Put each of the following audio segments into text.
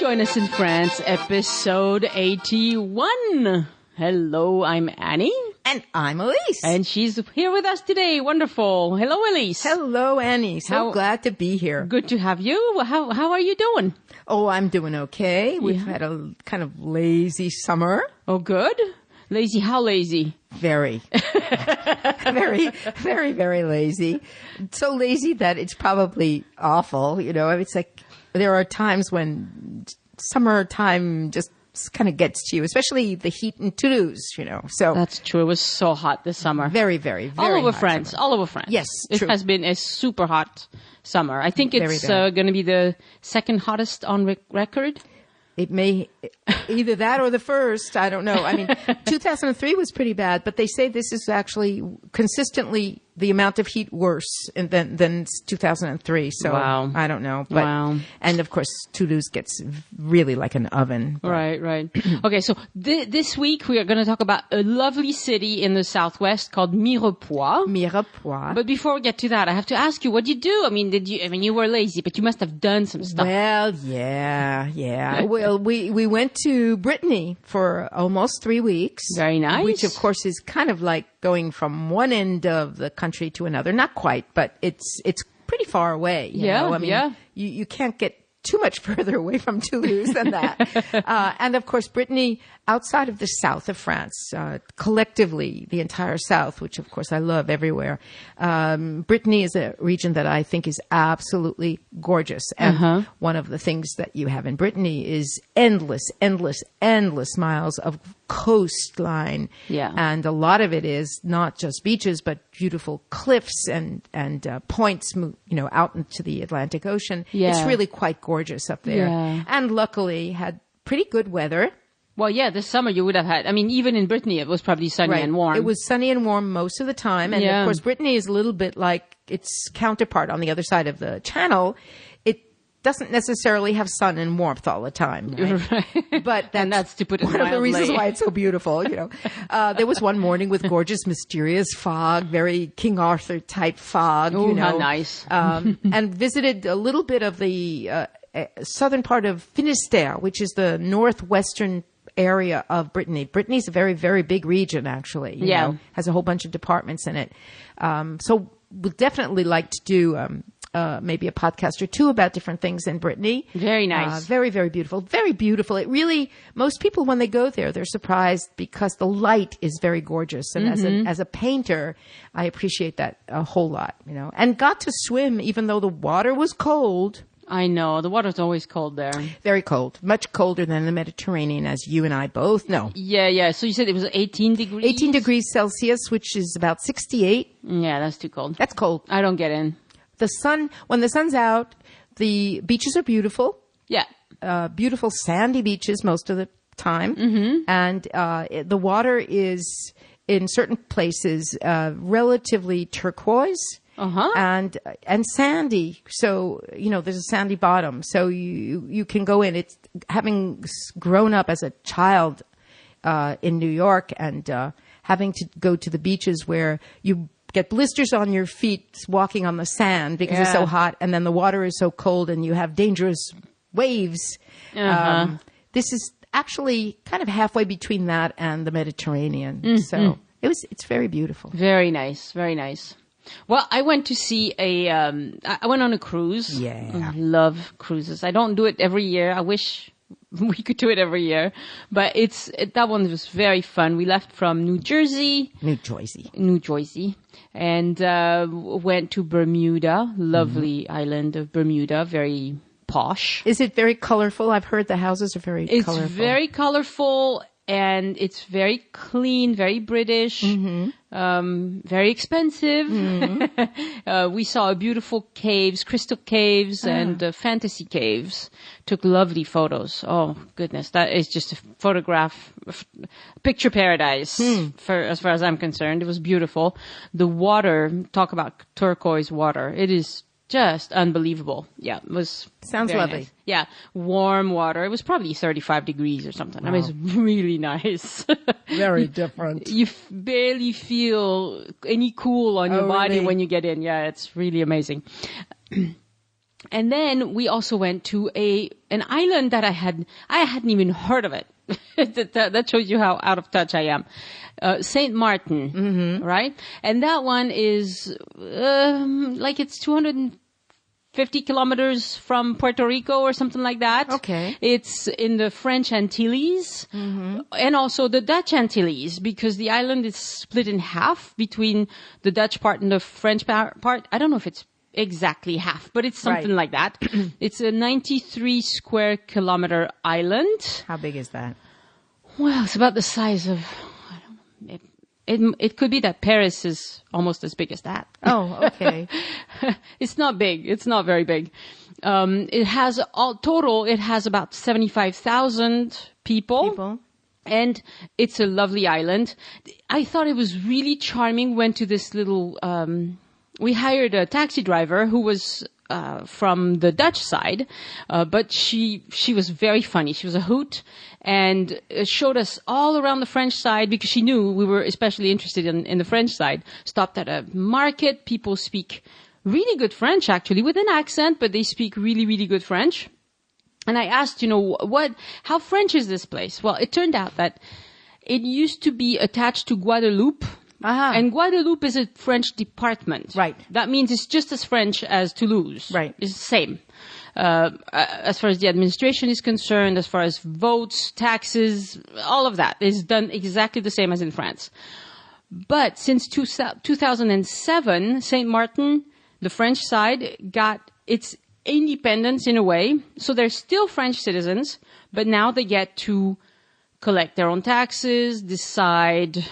Join us in France, episode 81. Hello, I'm Annie. And I'm Elise. And she's here with us today. Wonderful. Hello, Elise. Hello, Annie. So glad to be here. Good to have you. How are you doing? Oh, I'm doing okay. We've had a kind of lazy summer. Oh, good. Lazy? How lazy? Very. very lazy. So lazy that it's probably awful. You know, it's like there are times when summertime just kind of gets to you, especially the heat in Toulouse, you know. So that's true. It was so hot this summer. Very all over hot France. summer. All over France. Yes, it true. has been a super hot summer. I think it's going to be the second hottest on record. It may either that or the first. I don't know. I mean, 2003 was pretty bad, but they say this is actually consistently the amount of heat worse than 2003. So wow. I don't know. But, wow. And of course, Toulouse gets really like an oven. But. Right. Okay, so this week we are going to talk about a lovely city in the southwest called Mirepoix. Mirepoix. But before we get to that, I have to ask you, what did you do? I mean, you were lazy, but you must have done some stuff. Well, yeah. Well, we went to Brittany for almost 3 weeks. Very nice. Which, of course, is kind of like going from one end of the country to another. Not quite, but it's pretty far away. You know? I mean, you can't get too much further away from Toulouse than that. And of course, Brittany, outside of the south of France, collectively, the entire south, which of course I love everywhere. Brittany is a region that I think is absolutely gorgeous. And one of the things that you have in Brittany is endless miles of coastline. Yeah. And a lot of it is not just beaches, but beautiful cliffs and points, you know, out into the Atlantic Ocean. Yeah. It's really quite gorgeous up there. Yeah. And luckily had pretty good weather. Well, yeah, this summer you would have had, I mean, even in Brittany, it was probably sunny and warm. It was sunny and warm most of the time. And of course, Brittany is a little bit like its counterpart on the other side of the channel. It doesn't necessarily have sun and warmth all the time. Right? But that's to put it one of the reasons why it's so beautiful, you know. There was one morning with gorgeous, mysterious fog, very King Arthur type fog, you know. How nice. And visited a little bit of the southern part of Finistère, which is the northwestern area of Brittany. Brittany's a very, very big region, actually. You know, has a whole bunch of departments in it. So we'd definitely like to do maybe a podcast or two about different things in Brittany. Very nice. Very, very beautiful. Very beautiful. It really, most people when they go there, they're surprised because the light is very gorgeous. And as a painter, I appreciate that a whole lot, you know. And got to swim even though the water was cold. I know. The water's always cold there. Very cold. Much colder than the Mediterranean, as you and I both know. Yeah. So you said it was 18 degrees? 18 degrees Celsius, which is about 68. Yeah, that's too cold. That's cold. I don't get in. When the sun's out, the beaches are beautiful. Yeah. Beautiful sandy beaches most of the time. Mm-hmm. And the water is, in certain places, relatively turquoise. And sandy. So, you know, there's a sandy bottom. So you can go in. It's having grown up as a child, in New York and, having to go to the beaches where you get blisters on your feet walking on the sand because it's so hot. And then the water is so cold and you have dangerous waves. This is actually kind of halfway between that and the Mediterranean. So it's very beautiful. Very nice. Very nice. Well, I went to see I went on a cruise. Yeah. I love cruises. I don't do it every year. I wish we could do it every year. But that one was very fun. We left from New Jersey. And went to Bermuda. Lovely island of Bermuda. Very posh. Is it very colorful? I've heard the houses are very colorful. It's very colorful. And it's very clean, very British, very expensive. We saw beautiful caves, crystal caves, and fantasy caves. Took lovely photos. Oh, goodness. That is just a picture paradise as far as I'm concerned. It was beautiful. The water, talk about turquoise water. It is just unbelievable. Yeah, it was. Sounds lovely. Nice. Yeah, warm water. It was probably 35 degrees or something. Wow. I mean, it's really nice. Very different. You barely feel any cool on your body when you get in. Yeah, it's really amazing. And then we also went to an island that I hadn't even heard of it. That shows you how out of touch I am. Saint Martin, right? And that one is like it's 250 kilometers from Puerto Rico or something like that. Okay. It's in the French Antilles and also the Dutch Antilles, because the island is split in half between the Dutch part and the French part. I don't know if it's exactly half, but it's something like that. It's a 93 square kilometer island. How big is that? Well, it's about the size of, I don't know, it could be that Paris is almost as big as that. Oh, okay. It's not big. It's not very big. It has it has about 75,000 people. And it's a lovely island. I thought it was really charming. Went to this little, we hired a taxi driver who was from the Dutch side, but she was very funny. She was a hoot and showed us all around the French side because she knew we were especially interested in the French side. Stopped at a market. People speak really good French, actually, with an accent, but they speak really, really good French. And I asked, how French is this place? Well, it turned out that it used to be attached to Guadeloupe. And Guadeloupe is a French department. Right. That means it's just as French as Toulouse. Right. It's the same. As far as the administration is concerned, as far as votes, taxes, all of that is done exactly the same as in France. But since 2007, Saint Martin, the French side, got its independence in a way. So they're still French citizens, but now they get to collect their own taxes, decide,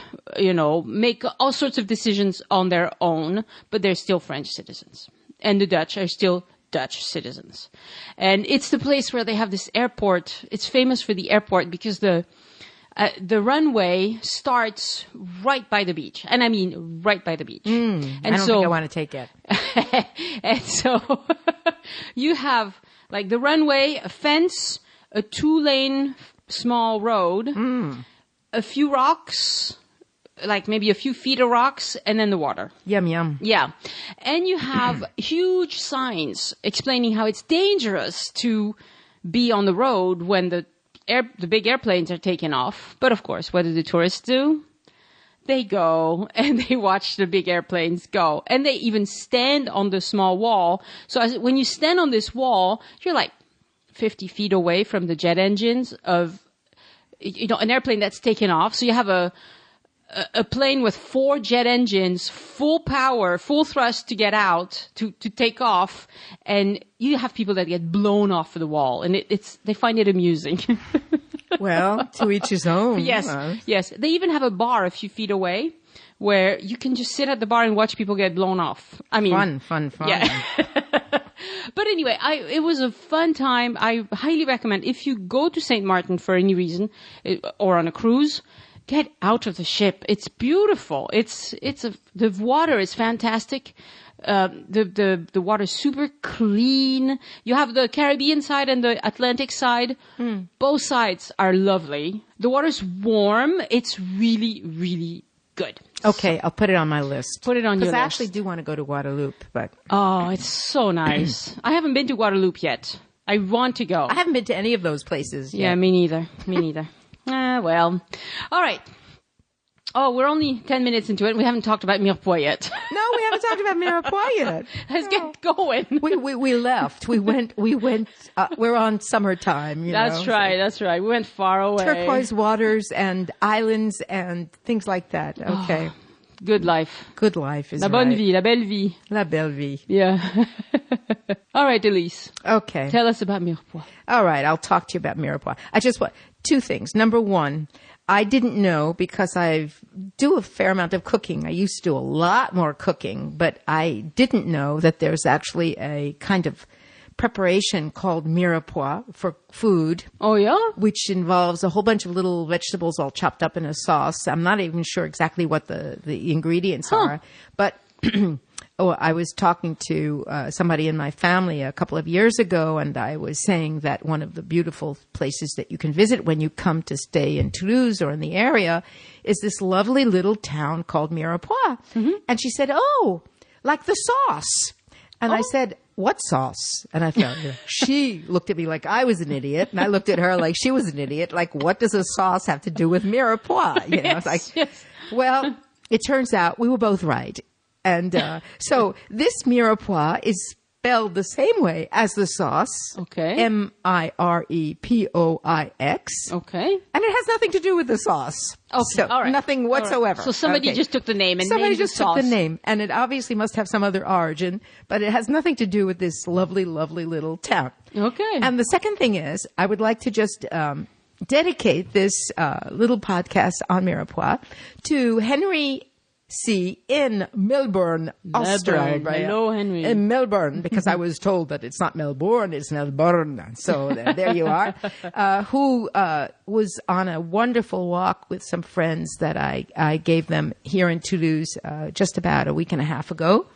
make all sorts of decisions on their own, but they're still French citizens. And the Dutch are still Dutch citizens. And it's the place where they have this airport. It's famous for the airport because the runway starts right by the beach. And I mean right by the beach. And I don't think I want to take it. And so you have like the runway, a fence, a 2-lane small road, a few rocks, like maybe a few feet of rocks, and then the water. Yum, yum. Yeah. And you have huge signs explaining how it's dangerous to be on the road when the big airplanes are taking off. But of course, what do the tourists do? They go and they watch the big airplanes go. And they even stand on the small wall. So when you stand on this wall, you're like 50 feet away from the jet engines of, an airplane that's taken off. So you have a plane with 4 jet engines, full power, full thrust to get out, to take off. And you have people that get blown off the wall, and they find it amusing. Well, to each his own. Yes. They even have a bar a few feet away where you can just sit at the bar and watch people get blown off. I mean, fun. Yeah. But anyway, it was a fun time. I highly recommend, if you go to Saint Martin for any reason, or on a cruise, get out of the ship. It's beautiful. The water is fantastic. The water is super clean. You have the Caribbean side and the Atlantic side. Both sides are lovely. The water's warm. It's really, really good. Okay, I'll put it on my list. Put it on your list. Because I actually do want to go to Guadeloupe, but... Oh, it's so nice. I haven't been to Guadeloupe yet. I want to go. I haven't been to any of those places yet. Yeah, me neither. Well. All right. Oh, we're only 10 minutes into it. We haven't talked about Mirepoix yet. No, we haven't talked about Mirepoix yet. Let's get going. We left. We went, we're on summertime, That's right. We went far away. Turquoise waters and islands and things like that. Okay. Oh, good life. Good life is La bonne vie, la belle vie. La belle vie. Yeah. All right, Elise. Okay. Tell us about Mirepoix. All right, I'll talk to you about Mirepoix. I just want 2 things. Number 1, I didn't know, because I do a fair amount of cooking. I used to do a lot more cooking, but I didn't know that there's actually a kind of preparation called Mirepoix for food. Oh, yeah? Which involves a whole bunch of little vegetables all chopped up in a sauce. I'm not even sure exactly what the ingredients are, but... I was talking to somebody in my family a couple of years ago, and I was saying that one of the beautiful places that you can visit when you come to stay in Toulouse or in the area is this lovely little town called Mirepoix. And she said, oh, like the sauce. And I said, what sauce? And I felt she looked at me like I was an idiot, and I looked at her like she was an idiot. Like, what does a sauce have to do with Mirepoix? You know, yes, it's like, yes. Well, it turns out we were both right. And so this Mirepoix is spelled the same way as the sauce. Okay. Mirepoix. Okay. And it has nothing to do with the sauce. Okay. So all right. nothing whatsoever. Right. So somebody just took the name and somebody named just the sauce. took the name, and it obviously must have some other origin, but it has nothing to do with this lovely, lovely little town. Okay. And the second thing is, I would like to just dedicate this little podcast on Mirepoix to Henry C. in Melbourne, Australia. Hello, Henry. In Melbourne, because I was told that it's not Melbourne, it's Melbourne. So there you are. Who was on a wonderful walk with some friends that I gave them here in Toulouse just about a week and a half ago.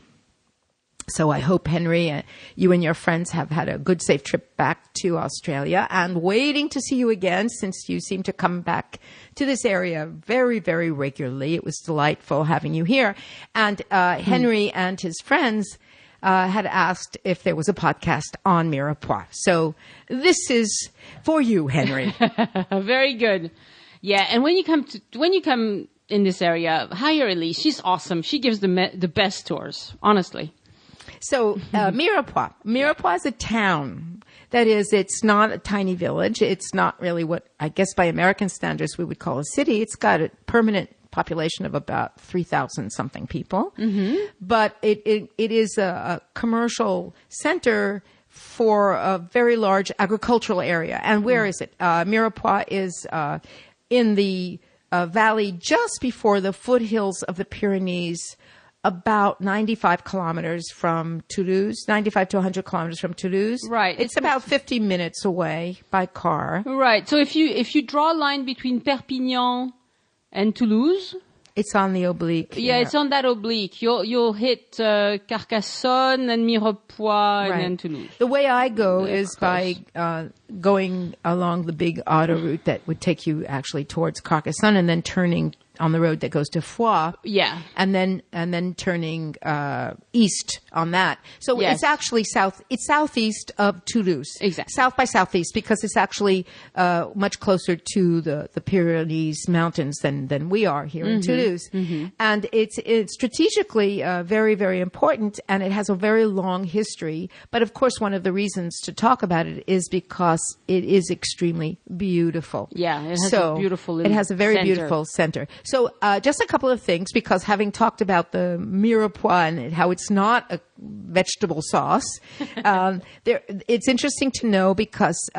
So I hope, Henry, you and your friends have had a good, safe trip back to Australia, and waiting to see you again, since you seem to come back to this area very, very regularly. It was delightful having you here. And Henry and his friends had asked if there was a podcast on Mirepoix. So this is for you, Henry. Very good. Yeah, and when you come in this area, hire Elise. She's awesome. She gives the best tours, honestly. So, Mirepoix. Mirepoix is a town. That is, it's not a tiny village. It's not really what, I guess by American standards, we would call a city. It's got a permanent population of about 3,000 something people. Mm-hmm. But it is a commercial center for a very large agricultural area. And where is it? Mirepoix is in the valley just before the foothills of the Pyrenees, about 95 kilometers from Toulouse, 95 to 100 kilometers from Toulouse. Right. It's about 50 minutes away by car. Right. So if you draw a line between Perpignan and Toulouse, it's on the oblique. Yeah, it's on that oblique. You'll hit Carcassonne and Mirepoix and then Toulouse. The way I go is by going along the big autoroute that would take you actually towards Carcassonne, and then turning on the road that goes to Foix. Yeah. And then turning east on that. So yes. It's actually southeast of Toulouse. Exactly. South by southeast, because it's actually much closer to the Pyrenees mountains than we are here in Toulouse. Mm-hmm. And it's strategically very, very important, and it has a very long history. But of course, one of the reasons to talk about it is because it is extremely beautiful. Yeah, it has a beautiful It has a very center. beautiful center. So just a couple of things, because having talked about the Mirepoix and how it's not a vegetable sauce, it's interesting to know because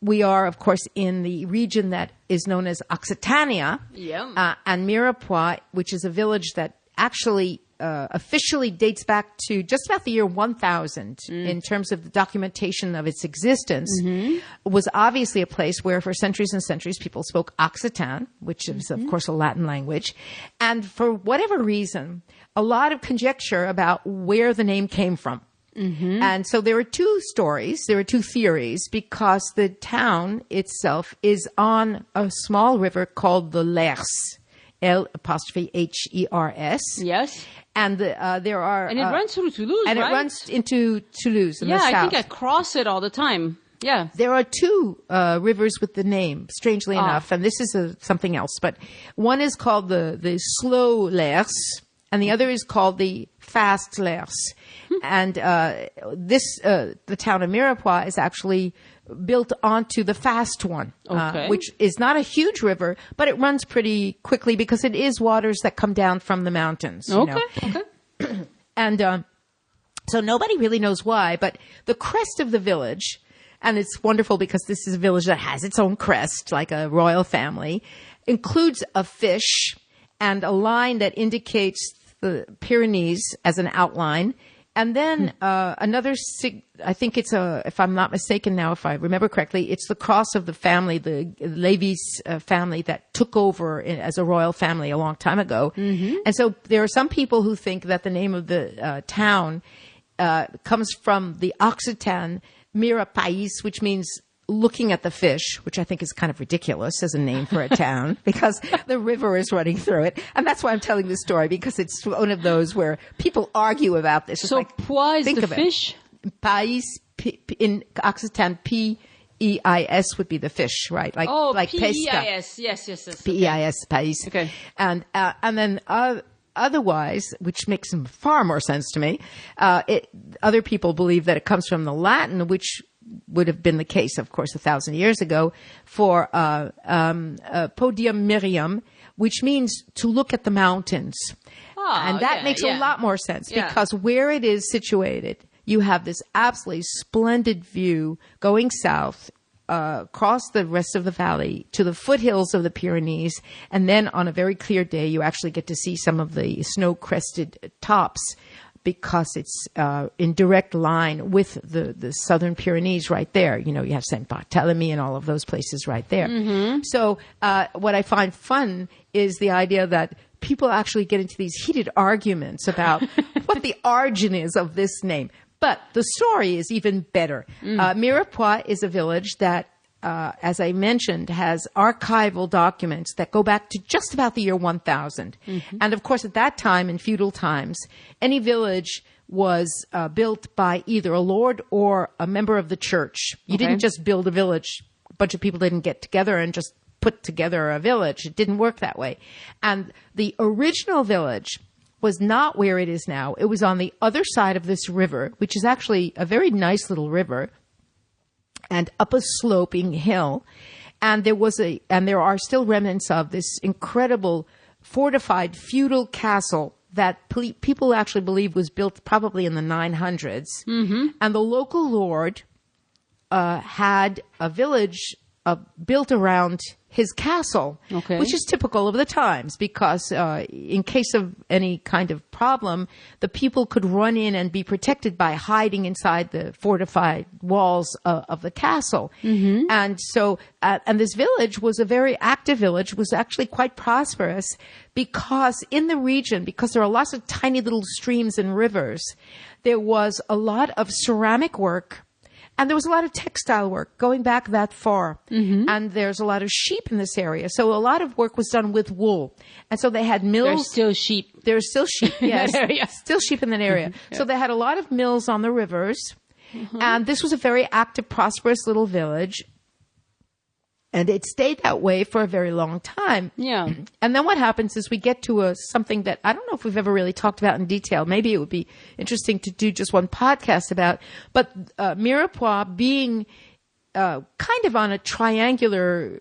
we are, of course, in the region that is known as Occitania. Yeah. And Mirepoix, which is a village that actually officially dates back to just about the year 1000 in terms of the documentation of its existence, was obviously a place where for centuries and centuries people spoke Occitan, which is, of course, a Latin language. And for whatever reason, a lot of conjecture about where the name came from. Mm-hmm. And so there are two theories, because the town itself is on a small river called the Lers. L'Hers. Yes. And there are... And it runs through Toulouse, and right? it runs into Toulouse in the south. Yeah, I think I cross it all the time. Yeah. There are two rivers with the name, strangely enough, and this is something else. But one is called the Slow Lers, and the other is called the Fast Lers. And the town of Mirepoix is actually built onto the fast one, which is not a huge river, but it runs pretty quickly because it is waters that come down from the mountains. Okay. And so nobody really knows why, but the crest of the village, and it's wonderful because this is a village that has its own crest, like a royal family, includes a fish and a line that indicates the Pyrenees as an outline. And then another, I think it's if I'm not mistaken now, if I remember correctly, it's the cross of the family, the Levis family that took over as a royal family a long time ago. Mm-hmm. And so there are some people who think that the name of the town comes from the Occitan Mirepoix, which means looking at the fish, which I think is kind of ridiculous as a name for a town because the river is running through it. And that's why I'm telling this story, because it's one of those where people argue about this. So Poix is the fish? Pais, in Occitan, P-E-I-S would be the fish, right? Like pesca. P-E-I-S. Yes. P-E-I-S, Pais. Okay. And then otherwise, which makes far more sense to me, other people believe that it comes from the Latin, which would have been the case, of course, 1,000 years ago, for podium Miriam, which means to look at the mountains. And that makes a lot more sense because where it is situated, you have this absolutely splendid view going south across the rest of the valley to the foothills of the Pyrenees. And then on a very clear day, you actually get to see some of the snow-crested tops because it's in direct line with the southern Pyrenees right there. You know, you have Saint Barthélemy and all of those places right there. Mm-hmm. So what I find fun is the idea that people actually get into these heated arguments about what the origin is of this name. But the story is even better. Mirepoix is a village that, as I mentioned, has archival documents that go back to just about the year 1000. Mm-hmm. And of course, at that time, in feudal times, any village was built by either a lord or a member of the church. You didn't just build a village. A bunch of people didn't get together and just put together a village. It didn't work that way. And the original village was not where it is now. It was on the other side of this river, which is actually a very nice little river, and up a sloping hill. And there are still remnants of this incredible fortified feudal castle that people actually believe was built probably in the 900s. Mm-hmm. And the local lord had a village built around his castle, which is typical of the times because in case of any kind of problem, the people could run in and be protected by hiding inside the fortified walls of the castle. Mm-hmm. And so, and this village was a very active village, was actually quite prosperous because in the region, because there are lots of tiny little streams and rivers, there was a lot of ceramic work. And there was a lot of textile work going back that far. Mm-hmm. And there's a lot of sheep in this area. So a lot of work was done with wool. And so they had mills. There's still sheep. There's still sheep, yes. Still sheep in that area. Yeah. So they had a lot of mills on the rivers. Mm-hmm. And this was a very active, prosperous little village. And it stayed that way for a very long time. Yeah. And then what happens is we get to something that I don't know if we've ever really talked about in detail. Maybe it would be interesting to do just one podcast about. But Mirepoix being kind of on a triangular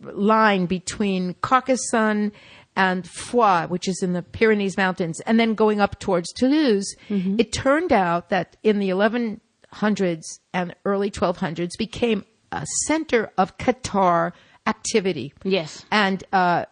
line between Carcassonne and Foix, which is in the Pyrenees Mountains, and then going up towards Toulouse, mm-hmm. It turned out that in the 1100s and early 1200s became a center of Cathar activity. Yes. And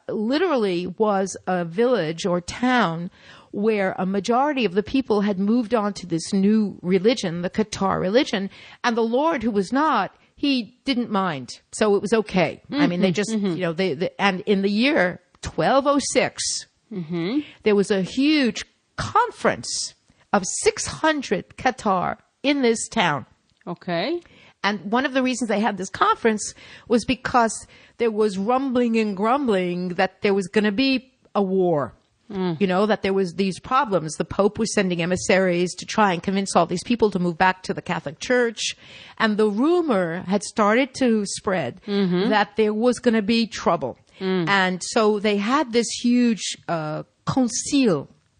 literally was a village or town where a majority of the people had moved on to this new religion, the Cathar religion, and the Lord, who was not, he didn't mind. So it was okay. Mm-hmm. I mean, they just, mm-hmm. you know, and in the year 1206, mm-hmm. there was a huge conference of 600 Cathar in this town. Okay. And one of the reasons they had this conference was because there was rumbling and grumbling that there was going to be a war. You know, that there was these problems. The Pope was sending emissaries to try and convince all these people to move back to the Catholic Church. And the rumor had started to spread mm-hmm. that there was going to be trouble. And so they had this huge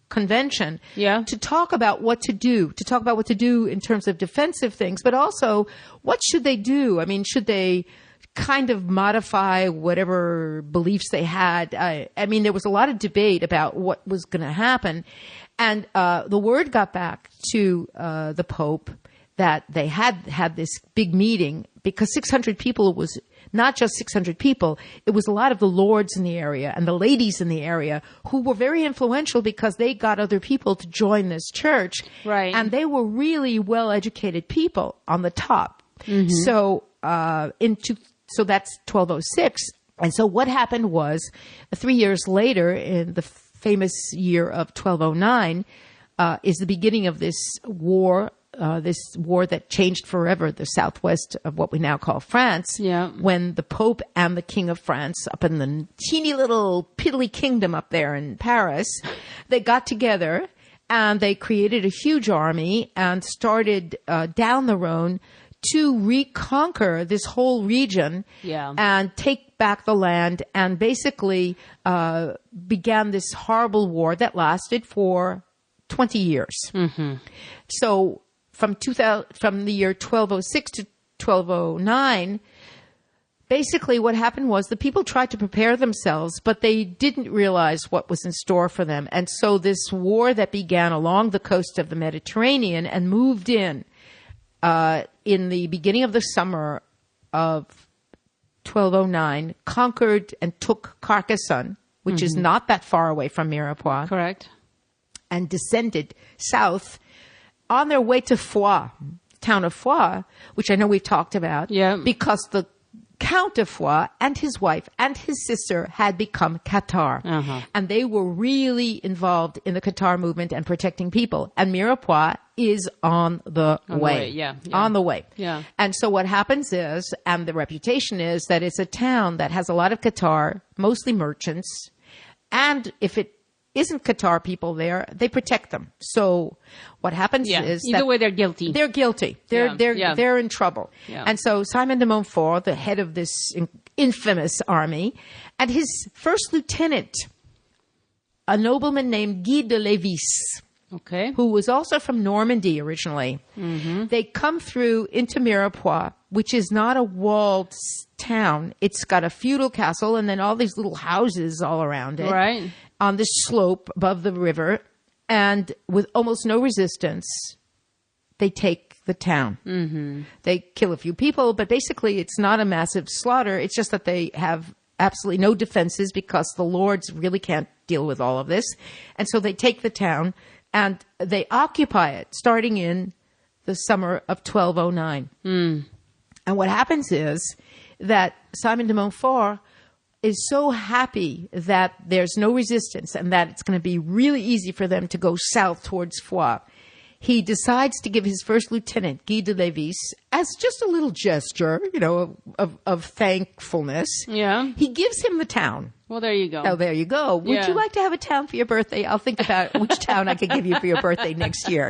convention to talk about what to do, in terms of defensive things, but also what should they do? I mean, should they kind of modify whatever beliefs they had? I mean, there was a lot of debate about what was going to happen. And the word got back to the Pope that they had this big meeting because 600 people was not just 600 people. It was a lot of the lords in the area and the ladies in the area who were very influential because they got other people to join this church. Right. And they were really well-educated people on the top. Mm-hmm. So, so that's 1206. And so what happened was 3 years later, in the famous year of 1209, is the beginning of this war that changed forever the southwest of what we now call France, when the Pope and the King of France, up in the teeny little piddly kingdom up there in Paris, they got together And they created a huge army and started down the Rhone to reconquer this whole region and take back the land, and basically began this horrible war that lasted for 20 years. Mm-hmm. So from the year 1206 to 1209, basically what happened was the people tried to prepare themselves, but they didn't realize what was in store for them. And so this war that began along the coast of the Mediterranean and moved in the beginning of the summer of 1209, conquered and took Carcassonne, which is not that far away from Mirepoix. Correct. And descended south on their way to Foix, town of Foix, which I know we've talked about, because the Count of Foix and his wife and his sister had become Cathar. Uh-huh. And they were really involved in the Cathar movement and protecting people. And Mirepoix is on the way. On the way. Yeah. And so what happens is, and the reputation is, that it's a town that has a lot of Cathar, mostly merchants. And if it isn't Cathar people there, they protect them. So what happens is either way they're guilty. They're guilty. They're in trouble. Yeah. And so Simon de Montfort, the head of this infamous army, and his first lieutenant, a nobleman named Guy de Lévis, who was also from Normandy originally, they come through into Mirepoix, which is not a walled town. It's got a feudal castle and then all these little houses all around it. Right. On this slope above the river, and with almost no resistance, they take the town. Mm-hmm. They kill a few people, but basically it's not a massive slaughter. It's just that they have absolutely no defenses because the lords really can't deal with all of this. And so they take the town and they occupy it starting in the summer of 1209. Mm. And what happens is that Simon de Montfort is so happy that there's no resistance and that it's going to be really easy for them to go south towards Foix. He decides to give his first lieutenant, Guy de Lévis, as just a little gesture, of thankfulness. Yeah. He gives him the town. Well, there you go. Oh, there you go. Would you like to have a town for your birthday? I'll think about which town I could give you for your birthday next year,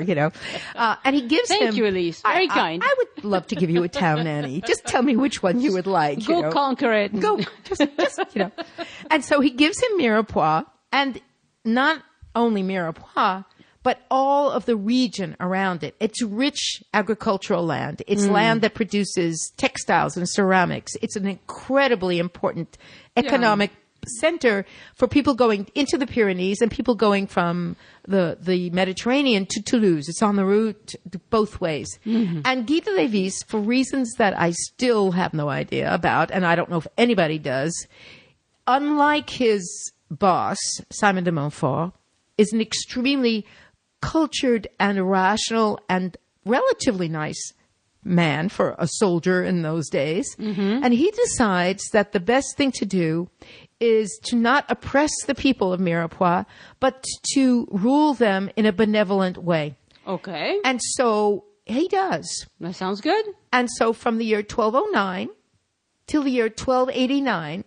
And he gives him... Thank you, Elise. Very kind. I would love to give you a town, Annie. Just tell me which one you would like. Go conquer it. Go. Just. And so he gives him Mirepoix, and not only Mirepoix, but all of the region around it. It's rich agricultural land. It's land that produces textiles and ceramics. It's an incredibly important economic center for people going into the Pyrenees and people going from the Mediterranean to Toulouse. It's on the route both ways. Mm-hmm. And Guy de Lévis, for reasons that I still have no idea about, and I don't know if anybody does, unlike his boss, Simon de Montfort, is an extremely cultured and rational and relatively nice man for a soldier in those days. Mm-hmm. And he decides that the best thing to do is to not oppress the people of Mirepoix, but to rule them in a benevolent way. Okay. And so he does. That sounds good. And so from the year 1209 till the year 1289,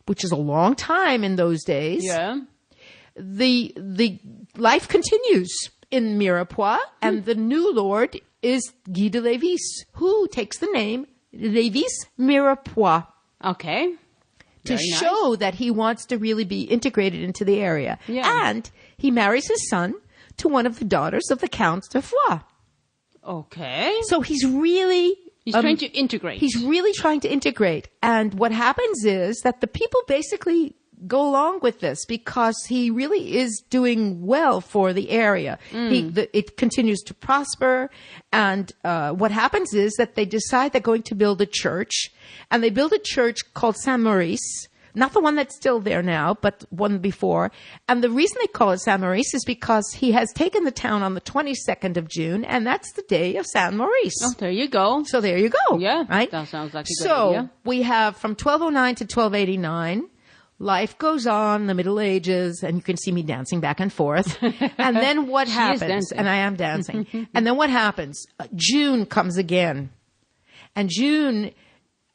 which is a long time in those days, the life continues in Mirepoix, and the new lord is Guy de Lévis, who takes the name Lévis Mirepoix. Okay. To show that he wants to really be integrated into the area. Yeah. And he marries his son to one of the daughters of the Count de Foix. Okay. So he's really... He's trying to integrate. He's really trying to integrate. And what happens is that the people basically go along with this because he really is doing well for the area. It continues to prosper. And what happens is that they decide they're going to build a church. And they build a church called Saint Maurice. Not the one that's still there now, but one before. And the reason they call it Saint Maurice is because he has taken the town on the 22nd of June, and that's the day of Saint Maurice. Oh, there you go. So there you go. Yeah, right? That sounds like a good idea. So we have from 1209 to 1289, life goes on, the Middle Ages, and you can see me dancing back and forth. And then what happens? And I am dancing. And then what happens? June comes again. And June,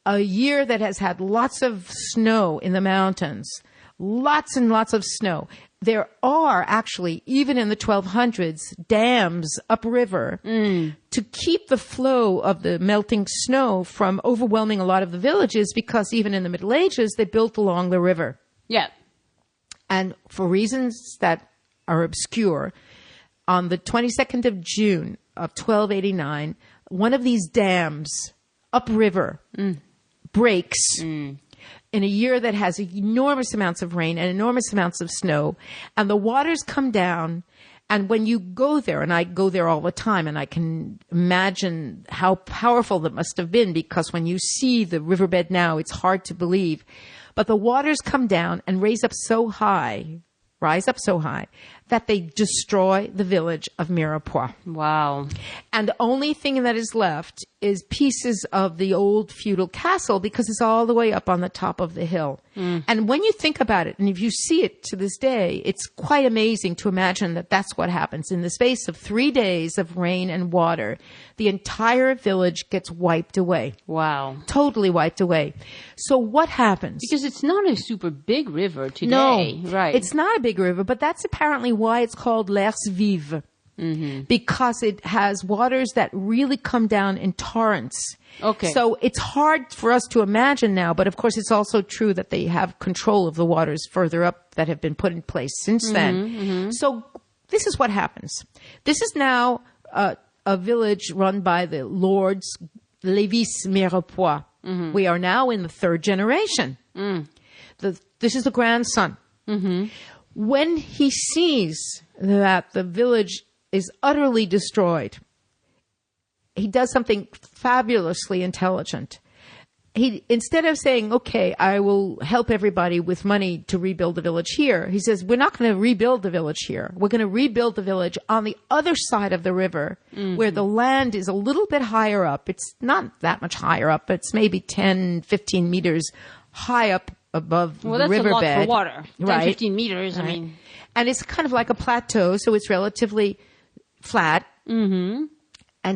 a year that has had lots of snow in the mountains, lots and lots of snow. There are actually, even in the 1200s, dams upriver to keep the flow of the melting snow from overwhelming a lot of the villages, because even in the Middle Ages, they built along the river. Yeah. And for reasons that are obscure, on the 22nd of June of 1289, one of these dams upriver breaks in a year that has enormous amounts of rain and enormous amounts of snow, and the waters come down. And when you go there, and I go there all the time, and I can imagine how powerful that must have been, because when you see the riverbed now, it's hard to believe. But the waters come down and rise up so high that they destroy the village of Mirepoix. Wow. And the only thing that is left is pieces of the old feudal castle, because it's all the way up on the top of the hill. And when you think about it, and if you see it to this day, it's quite amazing to imagine that that's what happens. In the space of 3 days of rain and water, the entire village gets wiped away. Wow. Totally wiped away. So what happens? Because it's not a super big river today. No, right. It's not a big river, but that's apparently why it's called l'Ers Vive. Because it has waters that really come down in torrents. Okay. So it's hard for us to imagine now, but of course it's also true that they have control of the waters further up that have been put in place since then. So this is what happens. This is now a village run by the Lords Lévis Mirepoix. We are now in the third generation. This is the grandson. When he sees that the village is utterly destroyed, he does something fabulously intelligent. He, instead of saying, okay, I will help everybody with money to rebuild the village here, he says, we're not going to rebuild the village here. We're going to rebuild the village on the other side of the river, where the land is a little bit higher up. It's not that much higher up. It's maybe 10, 15 meters high up above the riverbed. Well, that's a lot for water. 10, right. 15 meters, right. I mean. And it's kind of like a plateau, so it's relatively flat. And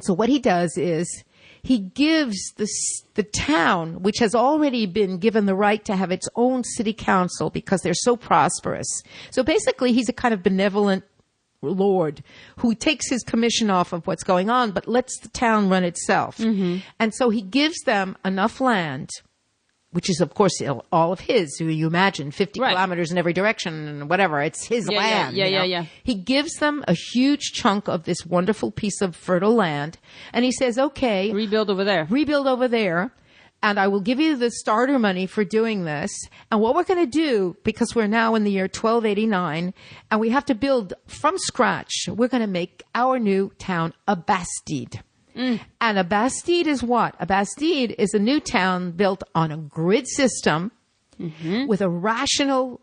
so what he does is he gives the town, which has already been given the right to have its own city council because they're so prosperous. So basically, he's a kind of benevolent lord who takes his commission off of what's going on, but lets the town run itself. And so he gives them enough land, which is, of course, all of his. So you imagine 50 kilometers in every direction and whatever. It's his land. Yeah. He gives them a huge chunk of this wonderful piece of fertile land. And he says, okay. Rebuild over there. And I will give you the starter money for doing this. And what we're going to do, because we're now in the year 1289, and we have to build from scratch, we're going to make our new town a bastide. And a bastide is what? A bastide is a new town built on a grid system with a rational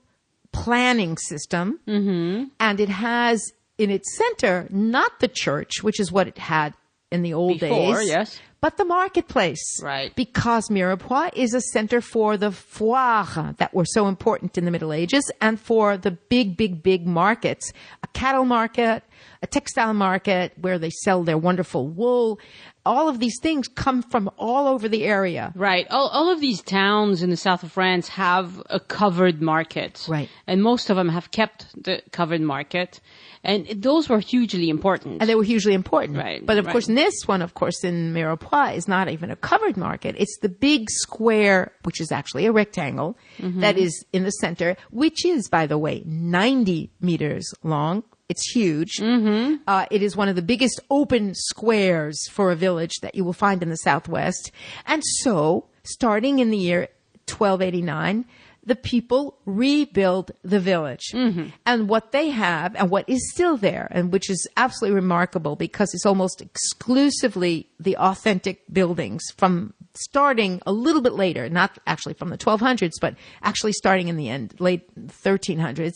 planning system. And it has in its center not the church, which is what it had in the old days, yes, but the marketplace. Right. Because Mirepoix is a center for the foires that were so important in the Middle Ages, and for the big markets, a cattle market, a textile market where they sell their wonderful wool. All of these things come from all over the area. Right. All of these towns in the south of France have a covered market. Right. And most of them have kept the covered market. And those were hugely important. And they were hugely important. Right. But of course, this one, of course, in Mirepoix is not even a covered market. It's the big square, which is actually a rectangle, that is in the center, which is, by the way, 90 meters long. It's huge. It is one of the biggest open squares for a village that you will find in the Southwest. And so, starting in the year 1289, the people rebuild the village. And what they have, and what is still there, and which is absolutely remarkable because it's almost exclusively the authentic buildings from starting a little bit later, not actually from the 1200s, but actually starting in the late 1300s,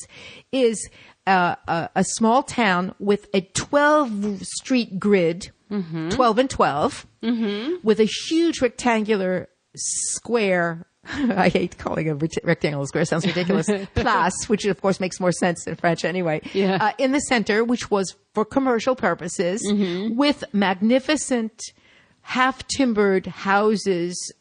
is a small town with a 12-street grid, 12 and 12, with a huge rectangular square. I hate calling a rectangular square. It sounds ridiculous. Place, which of course makes more sense in French anyway. Yeah. In the center, which was for commercial purposes, with magnificent half-timbered houses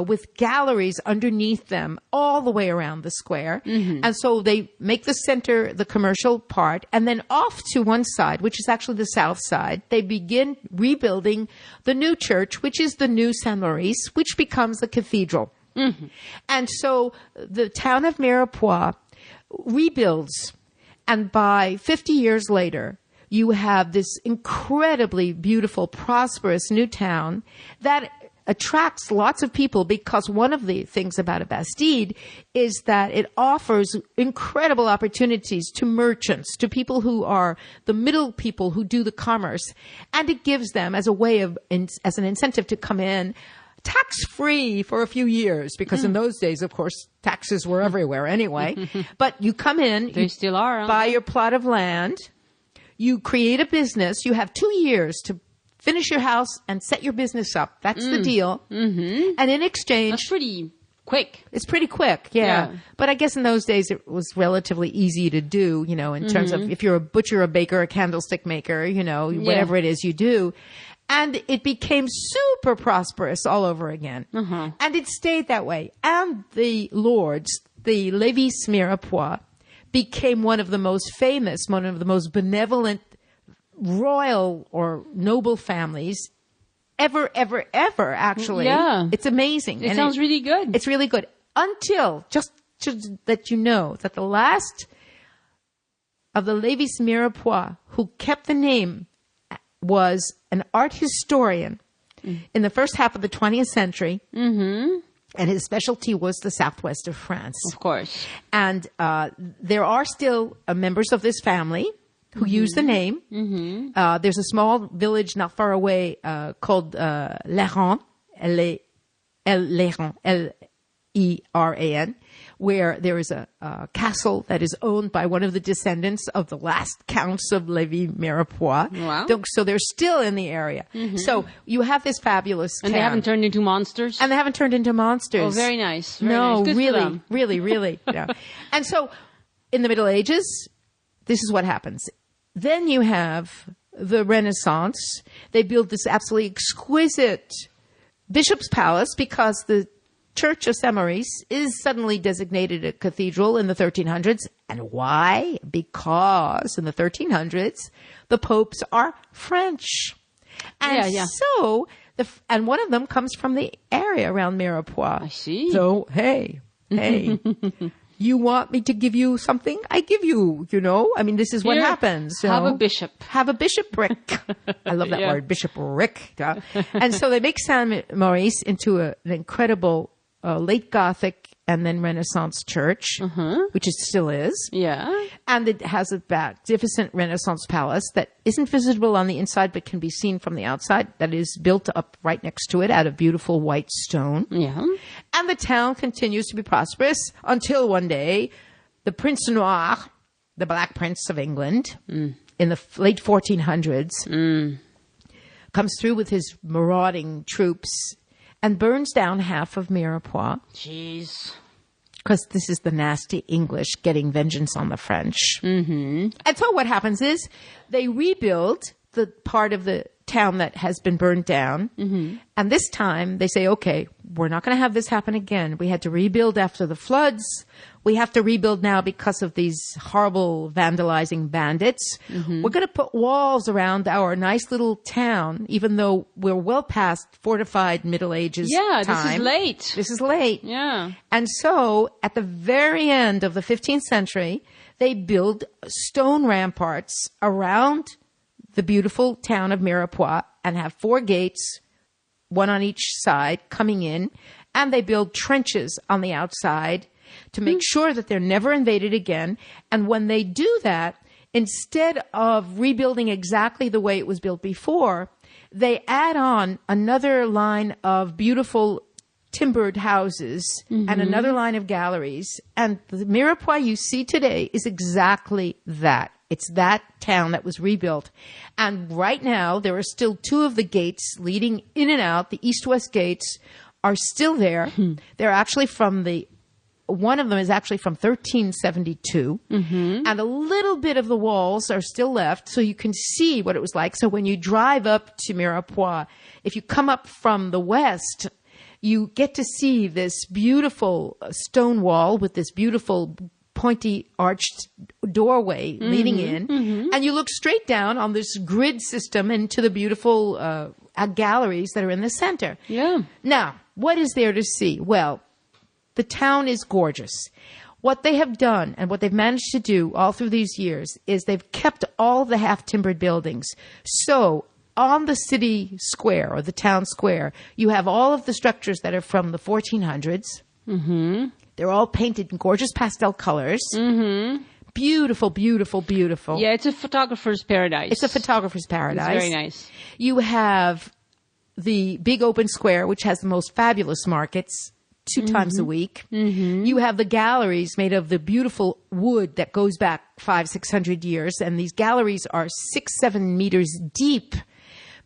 with galleries underneath them all the way around the square. Mm-hmm. And so they make the center the commercial part, and then off to one side, which is actually the south side, they begin rebuilding the new church, which is the new Saint Maurice, which becomes the cathedral. Mm-hmm. And so the town of Mirepoix rebuilds, and by 50 years later, you have this incredibly beautiful, prosperous new town that attracts lots of people, because one of the things about a Bastide is that it offers incredible opportunities to merchants, to people who are the middle people who do the commerce. And it gives them, as a way of, as an incentive to come in, tax-free for a few years, because in those days, of course, taxes were everywhere anyway. But you come in, they still are, buy your plot of land, you create a business, you have 2 years to finish your house and set your business up. That's the deal. Mm-hmm. And in exchange... That's pretty quick. It's pretty quick, yeah. But I guess in those days it was relatively easy to do, you know, in terms of if you're a butcher, a baker, a candlestick maker, you know, whatever it is you do. And it became super prosperous all over again. Mm-hmm. And it stayed that way. And the lords, the Lévis Mirepoix, became one of the most famous, one of the most benevolent royal or noble families ever, actually. Yeah. It's amazing. It sounds really good. It's really good. Until, just to let you know, that the last of the Lévis Mirepoix who kept the name was an art historian in the first half of the 20th century. Mm-hmm. And his specialty was the southwest of France. Of course. And there are still members of this family who use the name. Mm-hmm. There's a small village not far away called Leran, Leran, where there is a castle that is owned by one of the descendants of the last counts of Lévis Mirepoix. Wow. So they're still in the area. Mm-hmm. So you have this fabulous town. And they haven't turned into monsters? And they haven't turned into monsters. Oh, very nice. Very nice. Good really. Yeah. And so in the Middle Ages, this is what happens. Then you have the Renaissance. They build this absolutely exquisite bishop's palace because the Church of Saint Maurice is suddenly designated a cathedral in the 1300s. And why? Because in the 1300s, the popes are French. And so, and one of them comes from the area around Mirepoix. I see. So, hey, you want me to give you something? I give you, you know? I mean, this is what happens. Have a bishop. Have a bishopric. I love that word, bishopric. Yeah. And so they make Saint Maurice into an incredible late Gothic and then Renaissance church, which it still is. Yeah. And it has a magnificent Renaissance palace that isn't visible on the inside but can be seen from the outside, that is built up right next to it out of beautiful white stone. Yeah. And the town continues to be prosperous until one day the Prince Noir, the Black Prince of England, in the late 1400s, comes through with his marauding troops and burns down half of Mirepoix. Jeez. Because this is the nasty English getting vengeance on the French. Mm-hmm. And so what happens is they rebuild the part of the town that has been burned down. Mm-hmm. And this time they say, okay, we're not going to have this happen again. We had to rebuild after the floods. We have to rebuild now because of these horrible vandalizing bandits. Mm-hmm. We're going to put walls around our nice little town, even though we're well past fortified Middle Ages time. This is late. Yeah. And so at the very end of the 15th century, they build stone ramparts around the beautiful town of Mirepoix and have 4 gates, one on each side, coming in. And they build trenches on the outside to make sure that they're never invaded again. And when they do that, instead of rebuilding exactly the way it was built before, they add on another line of beautiful timbered houses and another line of galleries. And the Mirepoix you see today is exactly that. It's that town that was rebuilt. And right now, there are still 2 of the gates leading in and out. The east-west gates are still there. They're actually one of them is actually from 1372. Mm-hmm. And a little bit of the walls are still left, so you can see what it was like. So when you drive up to Mirepoix, if you come up from the west, you get to see this beautiful stone wall with this beautiful pointy arched doorway leading in, and you look straight down on this grid system into the beautiful galleries that are in the center. Yeah. Now, what is there to see? Well, the town is gorgeous. What they have done and what they've managed to do all through these years is they've kept all the half-timbered buildings. So on the city square or the town square, you have all of the structures that are from the 1400s. Mm-hmm. They're all painted in gorgeous pastel colors. Mm-hmm. Beautiful, beautiful, beautiful. Yeah, it's a photographer's paradise. It's a photographer's paradise. It's very nice. You have the big open square, which has the most fabulous markets 2 times a week. Mm-hmm. You have the galleries made of the beautiful wood that goes back 500-600 years. And these galleries are 6-7 meters deep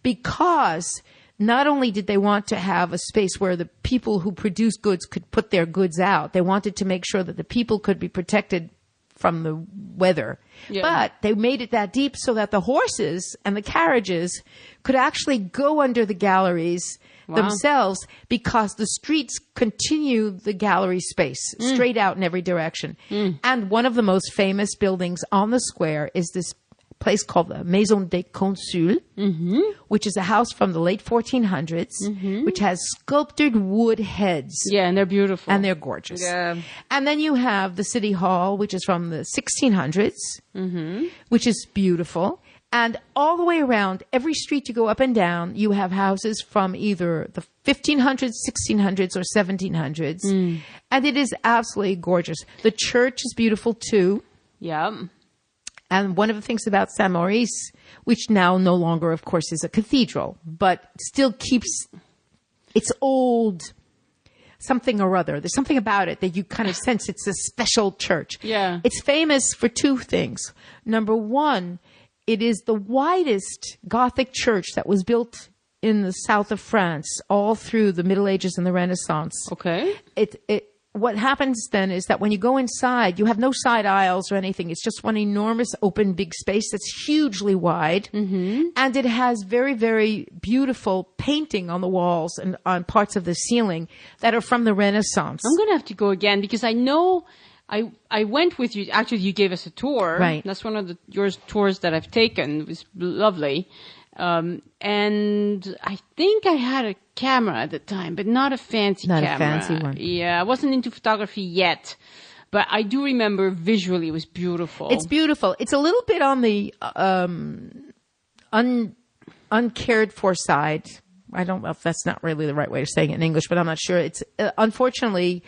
because not only did they want to have a space where the people who produce goods could put their goods out, they wanted to make sure that the people could be protected from the weather. Yeah. But they made it that deep so that the horses and the carriages could actually go under the galleries themselves, because the streets continue the gallery space straight out in every direction. And one of the most famous buildings on the square is this place called the Maison des Consuls, which is a house from the late 1400s, which has sculptured wood heads. Yeah, and they're beautiful. And they're gorgeous. Yeah. And then you have the City Hall, which is from the 1600s, which is beautiful. And all the way around, every street you go up and down, you have houses from either the 1500s, 1600s, or 1700s. And it is absolutely gorgeous. The church is beautiful, too. Yeah. And one of the things about Saint Maurice, which now no longer, of course, is a cathedral, but still keeps its old something or other. There's something about it that you kind of sense it's a special church. Yeah. It's famous for 2 things. Number one, it is the widest Gothic church that was built in the south of France all through the Middle Ages and the Renaissance. Okay. What happens then is that when you go inside, you have no side aisles or anything. It's just one enormous open big space that's hugely wide. And it has very, very beautiful painting on the walls and on parts of the ceiling that are from the Renaissance. I'm going to have to go again because I know I went with you. Actually, you gave us a tour. Right. That's one of your tours that I've taken. It was lovely. And I think I had a camera at the time, but not a fancy camera. Not a fancy one. Yeah, I wasn't into photography yet, but I do remember visually it was beautiful. It's beautiful. It's a little bit on the uncared for side. I don't know if that's not really the right way of saying it in English, but I'm not sure. It's unfortunately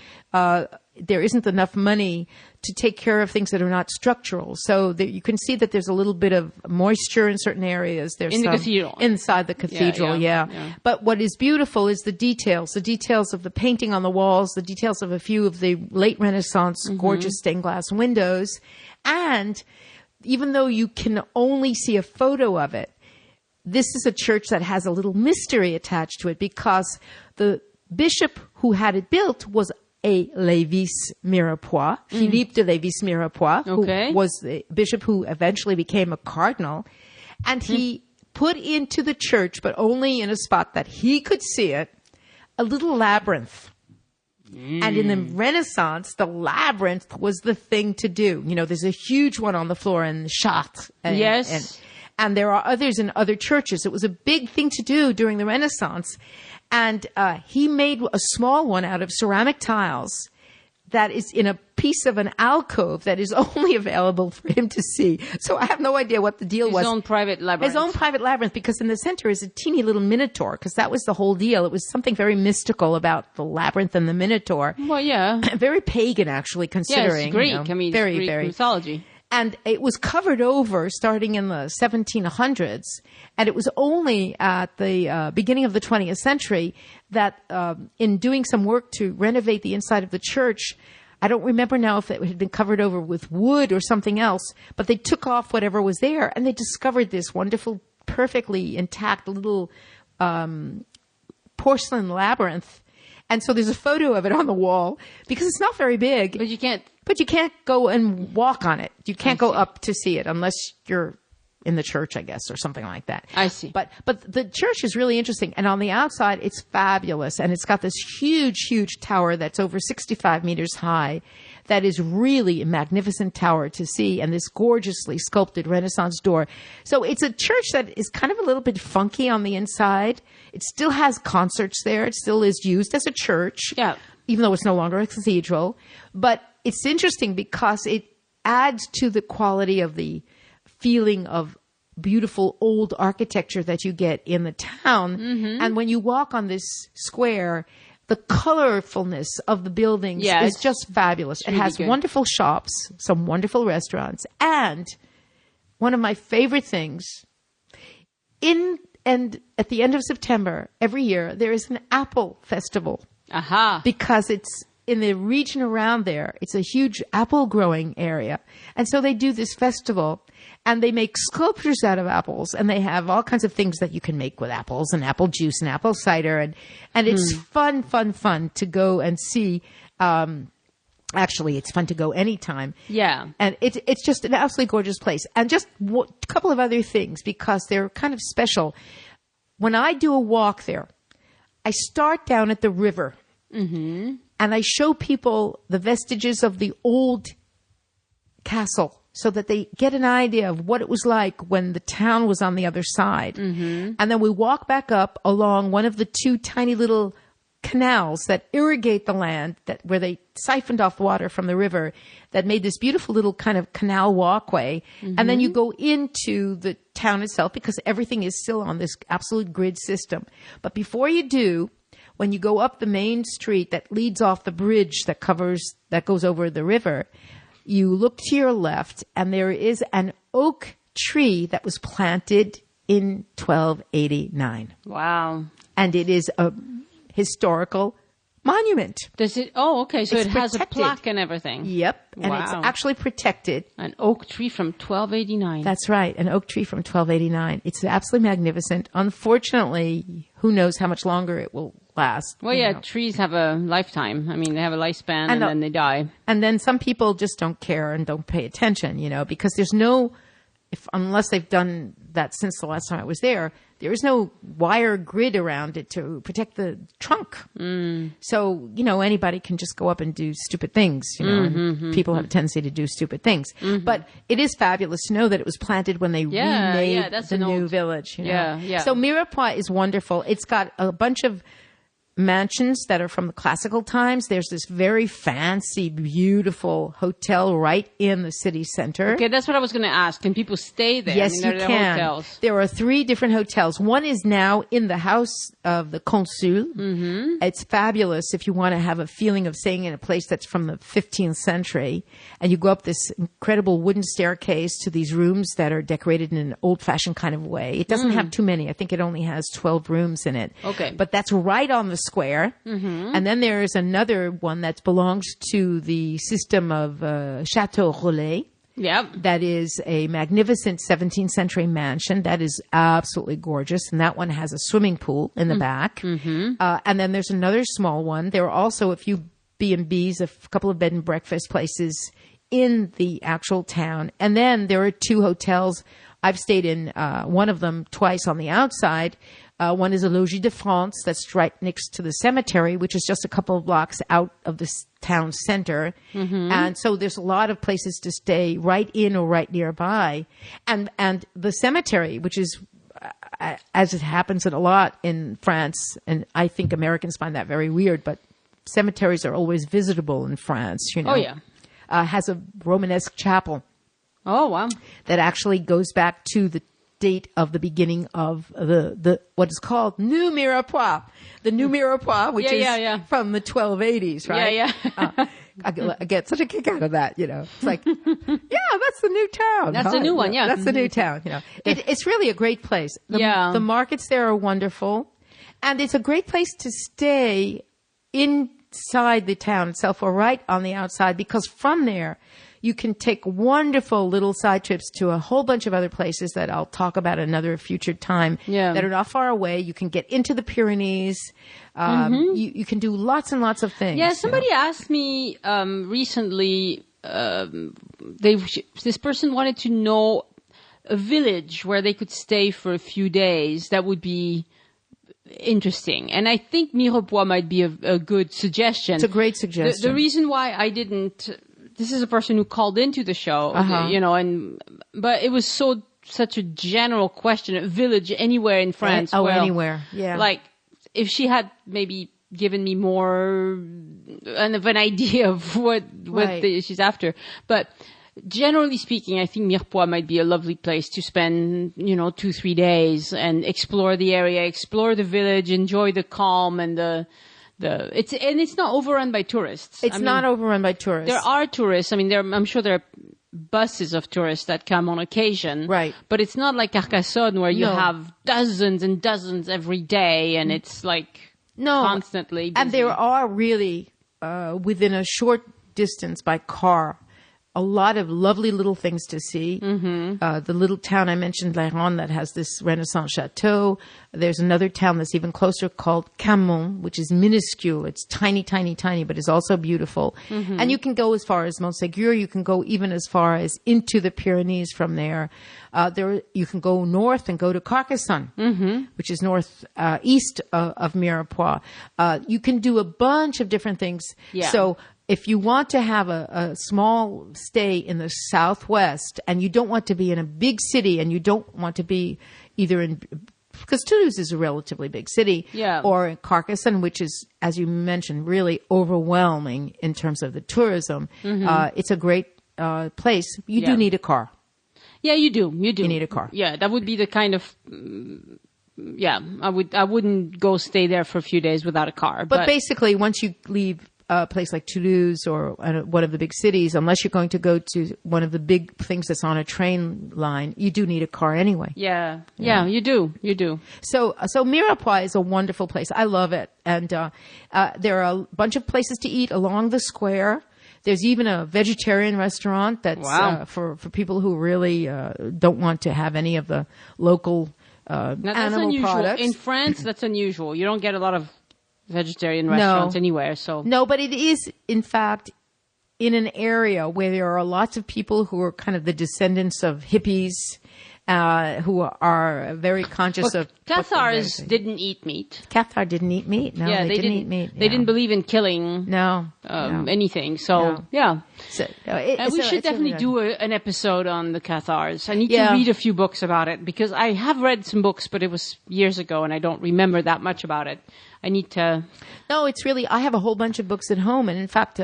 there isn't enough money to take care of things that are not structural. So you can see that there's a little bit of moisture in certain areas. There's in the cathedral. Inside the cathedral, yeah. But what is beautiful is the details of the painting on the walls, the details of a few of the late Renaissance gorgeous stained glass windows. And even though you can only see a photo of it, this is a church that has a little mystery attached to it, because the bishop who had it built was a Lévis Mirepoix, Philippe de Lévis Mirepoix, who was the bishop who eventually became a cardinal. And he put into the church, but only in a spot that he could see it, a little labyrinth. And in the Renaissance, the labyrinth was the thing to do. You know, there's a huge one on the floor in Chartres. And there are others in other churches. It was a big thing to do during the Renaissance. And he made a small one out of ceramic tiles that is in a piece of an alcove that is only available for him to see. So I have no idea what the deal was. His own private labyrinth. His own private labyrinth, because in the center is a teeny little minotaur, because that was the whole deal. It was something very mystical about the labyrinth and the minotaur. Well, yeah. Very pagan, actually, considering. Yeah, it's Greek. You know, I mean, very, it's Greek very mythology. And it was covered over starting in the 1700s. And it was only at the beginning of the 20th century that in doing some work to renovate the inside of the church, I don't remember now if it had been covered over with wood or something else, but they took off whatever was there and they discovered this wonderful, perfectly intact little porcelain labyrinth. And so there's a photo of it on the wall, because it's not very big. But you can't go and walk on it. You can't go up to see it unless you're in the church, I guess, or something like that. I see. But the church is really interesting. And on the outside, it's fabulous. And it's got this huge, huge tower that's over 65 meters high. That is really a magnificent tower to see, and this gorgeously sculpted Renaissance door. So it's a church that is kind of a little bit funky on the inside. It still has concerts there. It still is used as a church, even though it's no longer a cathedral. But it's interesting because it adds to the quality of the feeling of beautiful old architecture that you get in the town. Mm-hmm. And when you walk on this square, the colorfulness of the buildings is just fabulous. It has wonderful shops, some wonderful restaurants, and one of my favorite things, and at the end of September every year, there is an apple festival. Aha. Because it's in the region around there, it's a huge apple growing area. And so they do this festival. And they make sculptures out of apples, and they have all kinds of things that you can make with apples, and apple juice and apple cider. And it's fun to go and see. Actually, it's fun to go anytime. Yeah. And it's just an absolutely gorgeous place. And just a couple of other things, because they're kind of special. When I do a walk there, I start down at the river, and I show people the vestiges of the old castle, so that they get an idea of what it was like when the town was on the other side. Mm-hmm. And then we walk back up along one of the two tiny little canals that irrigate the land, where they siphoned off water from the river, that made this beautiful little kind of canal walkway. Mm-hmm. And then you go into the town itself, because everything is still on this absolute grid system. But before you do, when you go up the main street that leads off the bridge that goes over the river, you look to your left, and there is an oak tree that was planted in 1289. Wow. And it is a historical monument. Does it? Oh, okay. So it's it has protected. A plaque and everything. Yep. And wow. It's actually protected. An oak tree from 1289. That's right. An oak tree from 1289. It's absolutely magnificent. Unfortunately, who knows how much longer it will last. Well, yeah, trees have a lifetime. I mean, they have a lifespan and then they die. And then some people just don't care and don't pay attention, because there's unless they've done that since the last time I was there is no wire grid around it to protect the trunk. Mm. So, anybody can just go up and do stupid things, and people have a tendency to do stupid things. Mm-hmm. But it is fabulous to know that it was planted when they remade the new village. Yeah. So Mirepoix is wonderful. It's got a bunch of mansions that are from the classical times. There's this very fancy, beautiful hotel right in the city center. Okay, that's what I was going to ask. Can people stay there? Yes, you can. Hotels? There are 3 different hotels. One is now in the house of the consul. Mm-hmm. It's fabulous if you want to have a feeling of staying in a place that's from the 15th century. And you go up this incredible wooden staircase to these rooms that are decorated in an old-fashioned kind of way. It doesn't have too many. I think it only has 12 rooms in it. Okay. But that's right on the square. Mm-hmm. And then there is another one that belongs to the system of Chateau Rollet. Yep. That is a magnificent 17th century mansion that is absolutely gorgeous. And that one has a swimming pool in the back. Mm-hmm. And then there's another small one. There are also a few B&Bs, a couple of bed and breakfast places in the actual town. And then there are 2 hotels. I've stayed in one of them twice on the outside. One is a Logis de France that's right next to the cemetery, which is just a couple of blocks out of the town center. Mm-hmm. And so there's a lot of places to stay right in or right nearby. And the cemetery, which is, as it happens a lot in France, and I think Americans find that very weird, but cemeteries are always visitable in France, Oh, yeah. Has a Romanesque chapel. Oh, wow. That actually goes back to the date of the beginning of the what is called New Mirepoix. The New Mirepoix, which is from the 1280s, right? Yeah. I get such a kick out of that, It's like, that's the new town. That's the new one, yeah. That's the new town, It's really a great place. The markets there are wonderful. And it's a great place to stay inside the town itself or right on the outside, because from there you can take wonderful little side trips to a whole bunch of other places that I'll talk about another future time that are not far away. You can get into the Pyrenees. You can do lots and lots of things. Yeah, somebody asked me recently, this person wanted to know a village where they could stay for a few days, that would be interesting. And I think Mirepoix might be a good suggestion. It's a great suggestion. The reason why I didn't, this is a person who called into the show, but it was such a general question. A village anywhere in France. Anywhere. Yeah. Like, if she had maybe given me more of an idea of what she's after. But generally speaking, I think Mirepoix might be a lovely place to spend, 2-3 days and explore the area, explore the village, enjoy the calm and it's not overrun by tourists. It's not overrun by tourists. There are tourists. I mean, I'm sure there are buses of tourists that come on occasion. Right. But it's not like Carcassonne where you have dozens and dozens every day and it's like constantly busy. And there are really, within a short distance by car, a lot of lovely little things to see. Mm-hmm. The little town I mentioned, Léron, that has this Renaissance chateau. There's another town that's even closer called Camon, which is minuscule. It's tiny, tiny, tiny, but it's also beautiful. Mm-hmm. And you can go as far as Montségur. You can go even as far as into the Pyrenees from there. You can go north and go to Carcassonne, which is east of Mirepoix. You can do a bunch of different things. Yeah. So if you want to have a small stay in the southwest and you don't want to be in a big city and you don't want to be either because Toulouse is a relatively big city, or in Carcassonne, which is, as you mentioned, really overwhelming in terms of the tourism, it's a great place. You do need a car. Yeah, you do. You need a car. Yeah, that would be the kind of... I wouldn't go stay there for a few days without a car. But basically, once you leave a place like Toulouse or one of the big cities, unless you're going to go to one of the big things that's on a train line, you do need a car anyway. Yeah, you do. So Mirepoix is a wonderful place. I love it. And there are a bunch of places to eat along the square. There's even a vegetarian restaurant that's for people who really don't want to have any of the local animal products. In France, that's unusual. You don't get a lot of vegetarian restaurants anywhere. So no, but it is in fact in an area where there are lots of people who are kind of the descendants of hippies, who are very conscious of. Cathars didn't eat meat. Cathars didn't eat meat. No, they didn't eat meat. They didn't believe in killing. Anything. So we should definitely do an episode on the Cathars. I need to read a few books about it because I have read some books, but it was years ago and I don't remember that much about it. I need to. No, it's really. I have a whole bunch of books at home, and in fact,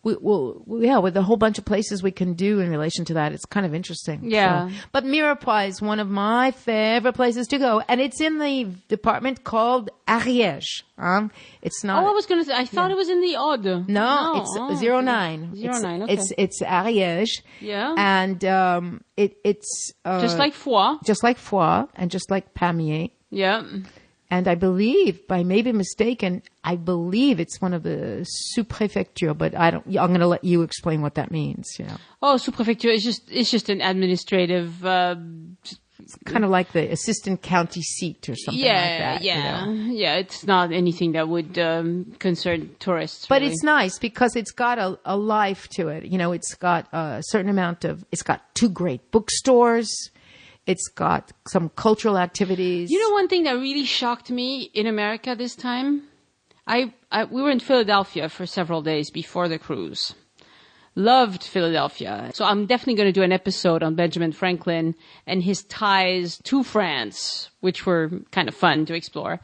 with a whole bunch of places we can do in relation to that. It's kind of interesting. Yeah. So, but Mirepoix is one of my favorite places to go, and it's in the department called Ariège. It's not. Oh, I was going to say. I thought it was in the Aude. No, it's 09. 09. Okay. It's Ariège. Yeah. And it's just like Foix. Just like Foix, and just like Pamiers. Yeah. And I believe, I may be mistaken, it's one of the sous-préfectures, but I'm going to let you explain what that means, Oh, sous-préfecture it's just an administrative, it's kind of like the assistant county seat or something like that. Yeah, it's not anything that would concern tourists. But really. It's nice because it's got a life to it. It's got a certain amount it's got 2 great bookstores. It's got some cultural activities. One thing that really shocked me in America this time? We were in Philadelphia for several days before the cruise. Loved Philadelphia. So I'm definitely going to do an episode on Benjamin Franklin and his ties to France, which were kind of fun to explore.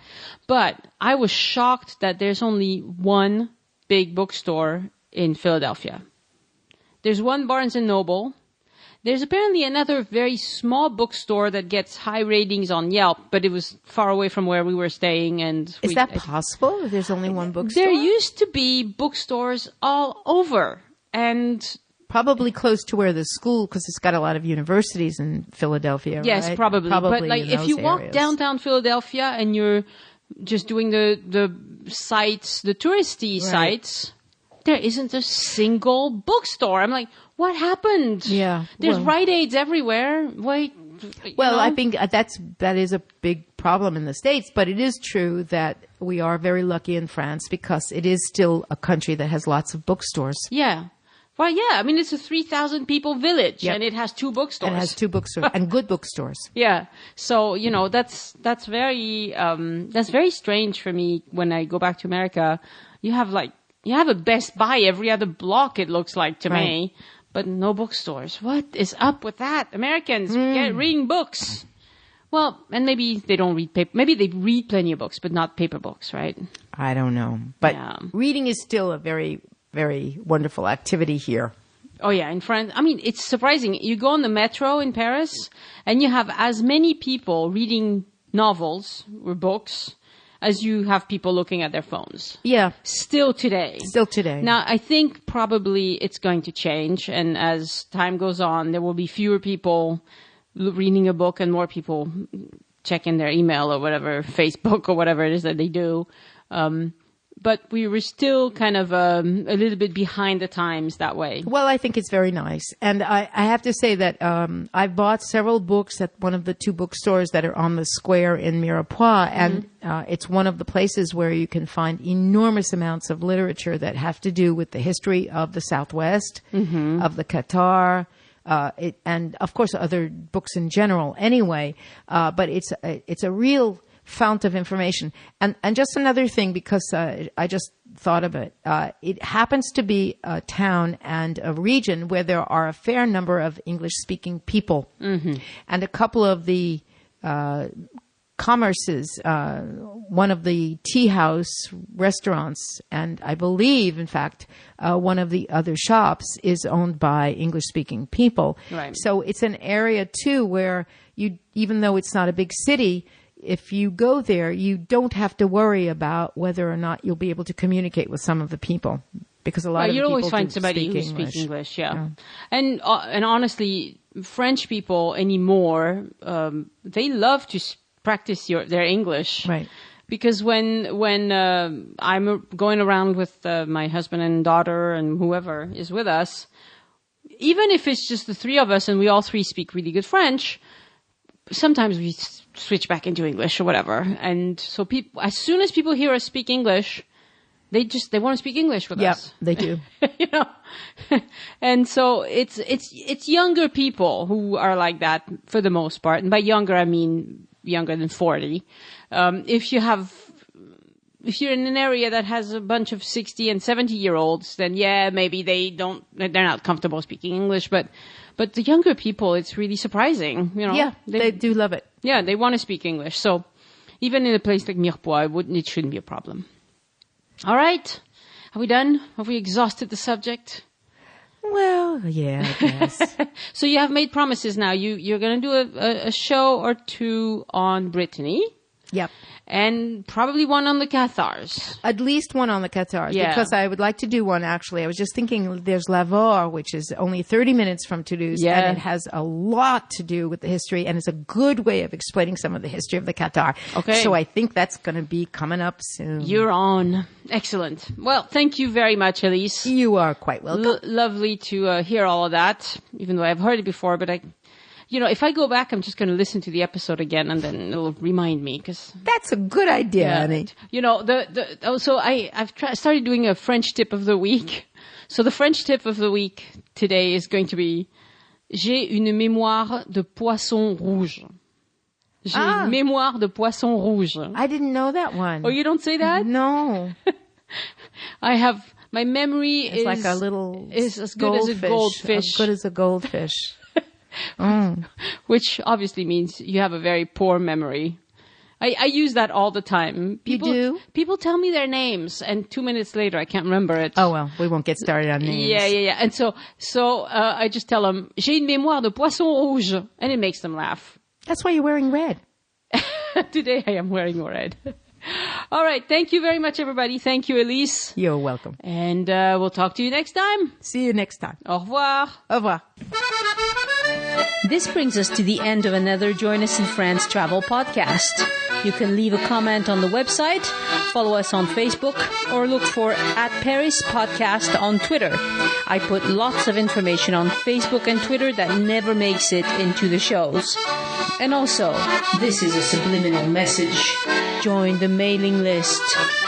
But I was shocked that there's only one big bookstore in Philadelphia. There's one Barnes & Noble. There's apparently another very small bookstore that gets high ratings on Yelp, but it was far away from where we were staying. And is that possible? If there's only one bookstore? There used to be bookstores all over, and probably close to where the school, because it's got a lot of universities in Philadelphia. Yes, right? probably. But if you walk areas. Downtown Philadelphia and you're just doing the sites, the touristy sites, there isn't a single bookstore. I'm like, what happened? Yeah. There's Rite Aids everywhere. Wait. Well, I think that is a big problem in the States, but it is true that we are very lucky in France because it is still a country that has lots of bookstores. Yeah. Well, yeah. I mean, it's a 3,000 people village, and it has 2 bookstores. And it has 2 bookstores and good bookstores. Yeah. So, you know, that's very strange for me when I go back to America. You have a Best Buy every other block, it looks like to me, but no bookstores. What is up with that? Americans reading books. Well, and maybe they don't read paper. Maybe they read plenty of books, but not paper books, right? I don't know. But reading is still a very, very wonderful activity here. Oh, yeah. In France, I mean, it's surprising. You go on the metro in Paris, and you have as many people reading novels or books as you have people looking at their phones. Yeah. Still today. Now, I think probably it's going to change, and as time goes on, there will be fewer people reading a book and more people checking their email or whatever, Facebook or whatever it is that they do. But we were still kind of a little bit behind the times that way. Well, I think it's very nice. And I have to say that I've bought several books at one of the 2 bookstores that are on the square in Mirepoix. And it's one of the places where you can find enormous amounts of literature that have to do with the history of the Southwest, of the Qatar, and, of course, other books in general anyway. But it's a real fount of information. And just another thing, because I just thought of it. It happens to be a town and a region where there are a fair number of English-speaking people. And a couple of the commerces, one of the tea house restaurants, and I believe, in fact, one of the other shops is owned by English-speaking people. Right. So it's an area, too, where even though it's not a big city, if you go there, you don't have to worry about whether or not you'll be able to communicate with some of the people, because a lot of you people always find do somebody who speak speaks English. Yeah. And honestly, French people anymore, they love to practice their English, right? Because when I'm going around with my husband and daughter and whoever is with us, even if it's just the 3 of us and we all 3 speak really good French, sometimes we switch back into English or whatever. And so people, as soon as people hear us speak English, they want to speak English with us. Yeah, they do. You know? And so it's younger people who are like that for the most part. And by younger, I mean younger than 40. If you're in an area that has a bunch of 60 and 70-year-olds, then maybe they're not comfortable speaking English, but the younger people, it's really surprising, you know. Yeah, they do love it. Yeah, they want to speak English. So even in a place like Mirepoix, it shouldn't be a problem. All right. Are we done? Have we exhausted the subject? Well, yeah, I guess. So you have made promises now. You're going to do a show or 2 on Brittany. Yep. And probably one on the Cathars. At least one on the Cathars, because I would like to do one, actually. I was just thinking there's Lavore, which is only 30 minutes from Toulouse, and it has a lot to do with the history, and it's a good way of explaining some of the history of the Qatar. Okay. So I think that's going to be coming up soon. You're on. Excellent. Well, thank you very much, Elise. You are quite welcome. Lovely to hear all of that, even though I've heard it before, but if I go back, I'm just going to listen to the episode again, and then it'll remind me. Cause that's a good idea, honey. So I've started doing a French tip of the week. So the French tip of the week today is going to be, j'ai une mémoire de poisson rouge. J'ai une mémoire de poisson rouge. I didn't know that one. Oh, you don't say that? No. My memory is like a little is as good as a goldfish. As good as a goldfish. Which obviously means you have a very poor memory. I use that all the time. You do? People tell me their names, and 2 minutes later I can't remember it. Oh, well, we won't get started on names. Yeah. And so I just tell them, j'ai une mémoire de poisson rouge, and it makes them laugh. That's why you're wearing red. Today I am wearing red. All right. Thank you very much, everybody. Thank you, Elise. You're welcome. And we'll talk to you next time. See you next time. Au revoir. Au revoir. This brings us to the end of another Join Us in France travel podcast. You can leave a comment on the website, follow us on Facebook, or look for @ParisPodcast on Twitter. I put lots of information on Facebook and Twitter that never makes it into the shows. And also, this is a subliminal message. join the mailing list.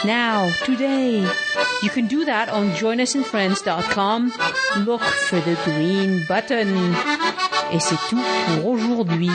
Now, today. You can do that on joinusandfriends.com. Look for the green button. Et c'est tout pour aujourd'hui.